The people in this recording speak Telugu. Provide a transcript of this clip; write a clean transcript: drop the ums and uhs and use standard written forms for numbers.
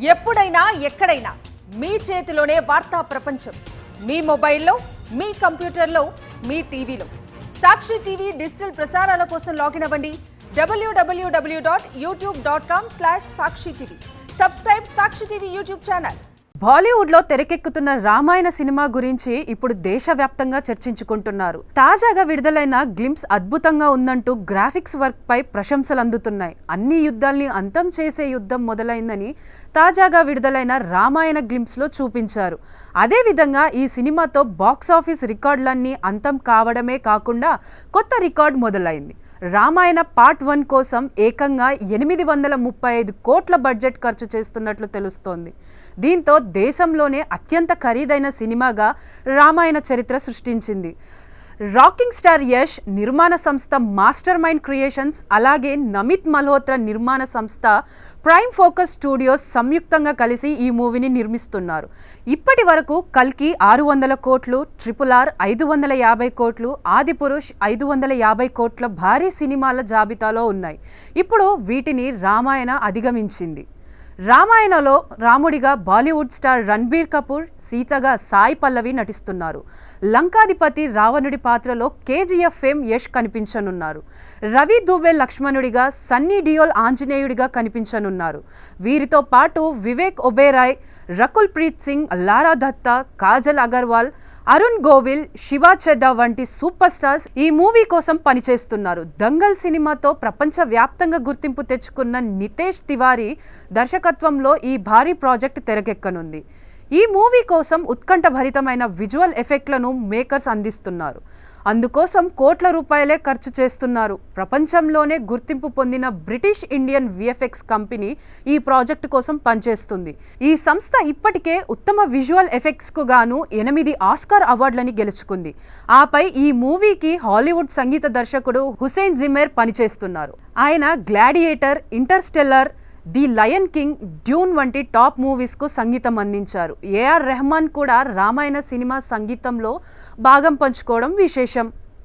ఎప్పుడైనా ఎక్కడైనా మీ చేతిలోనే వార్తా ప్రపంచం. మీ మొబైల్లో, మీ కంప్యూటర్లో, మీ టీవీలో. సాక్షి టీవీ డిజిటల్ ప్రసారాల కోసం లాగిన్ అవ్వండి www.youtube.com/సాక్షి టీవీ. సబ్స్క్రైబ్ సాక్షి టీవీ యూట్యూబ్ ఛానల్. బాలీవుడ్లో తెరకెక్కుతున్న రామాయణ సినిమా గురించి ఇప్పుడు దేశవ్యాప్తంగా చర్చించుకుంటున్నారు. తాజాగా విడుదలైన గ్లింప్స్ అద్భుతంగా ఉందంటూ గ్రాఫిక్స్ వర్క్ పై ప్రశంసలు అందుతున్నాయి. అన్ని యుద్ధాల్ని అంతం చేసే యుద్ధం మొదలైందని తాజాగా విడుదలైన రామాయణ గ్లింప్స్లో చూపించారు. అదేవిధంగా ఈ సినిమాతో బాక్సాఫీస్ రికార్డులన్నీ అంతం కావడమే కాకుండా కొత్త రికార్డు మొదలైంది. రామాయణ పార్ట్ 1 కోసం ఏకంగా 835 కోట్ల బడ్జెట్ ఖర్చు చేస్తున్నట్లు తెలుస్తోంది. దీంతో దేశంలోనే అత్యంత ఖరీదైన సినిమాగా రామాయణ చరిత్ర సృష్టించింది. రాకింగ్ స్టార్ యష్ నిర్మాణ సంస్థ మాస్టర్ మైండ్ క్రియేషన్స్, అలాగే నమిత్ మల్హోత్రా నిర్మాణ సంస్థ ప్రైమ్ ఫోకస్ స్టూడియోస్ సంయుక్తంగా కలిసి ఈ మూవీని నిర్మిస్తున్నారు. ఇప్పటి వరకు కల్కి 600 కోట్లు, RRR 550 కోట్లు, ఆదిపురుష్ 550 కోట్ల భారీ సినిమాల జాబితాలో ఉన్నాయి. ఇప్పుడు వీటిని రామాయణ అధిగమించింది. రామాయణలో రాముడిగా బాలీవుడ్ స్టార్ రణబీర్ కపూర్, సీతగా సాయి పల్లవి నటిస్తున్నారు. లంకాధిపతి రావణుడి పాత్రలో KGF ఫేమ్ యష్ కనిపించనున్నారు. రవి దూబే లక్ష్మణుడిగా, సన్నీ డియోల్ ఆంజనేయుడిగా కనిపించనున్నారు. వీరితో పాటు వివేక్ ఒబేరాయ్, రకుల్ ప్రీత్ సింగ్, లారా దత్తా, కాజల్ అగర్వాల్, అరుణ్ గోవిల్, శివా చెడ్డా వంటి సూపర్ స్టార్స్ ఈ మూవీ కోసం పనిచేస్తున్నారు. దంగల్ సినిమాతో ప్రపంచ వ్యాప్తంగా గుర్తింపు తెచ్చుకున్న నితేష్ తివారీ దర్శకత్వంలో ఈ భారీ ప్రాజెక్ట్ తెరకెక్కనుంది. ఈ మూవీ కోసం ఉత్కంఠభరితమైన విజువల్ ఎఫెక్ట్లను మేకర్స్ అందిస్తున్నారు. అందుకోసం కోట్ల రూపాయలే ఖర్చు చేస్తున్నారు. ప్రపంచంలోనే గుర్తింపు పొందిన బ్రిటిష్ ఇండియన్ VFX కంపెనీ ఈ ప్రాజెక్టు కోసం పనిచేస్తుంది. ఈ సంస్థ ఇప్పటికే ఉత్తమ విజువల్ ఎఫెక్ట్స్కు గాను 8 ఆస్కార్ అవార్డులని గెలుచుకుంది. ఆపై ఈ మూవీకి హాలీవుడ్ సంగీత దర్శకుడు హుసేన్ జిమెర్ పనిచేస్తున్నారు. ఆయన gladiator, Interstellar, the lion king, Dune వంటి టాప్ మూవీస్కు సంగీతం అందించారు. AR రెహమాన్ కూడా రామాయణ సినిమా సంగీతంలో భాగం పంచుకోవడం విశేషం.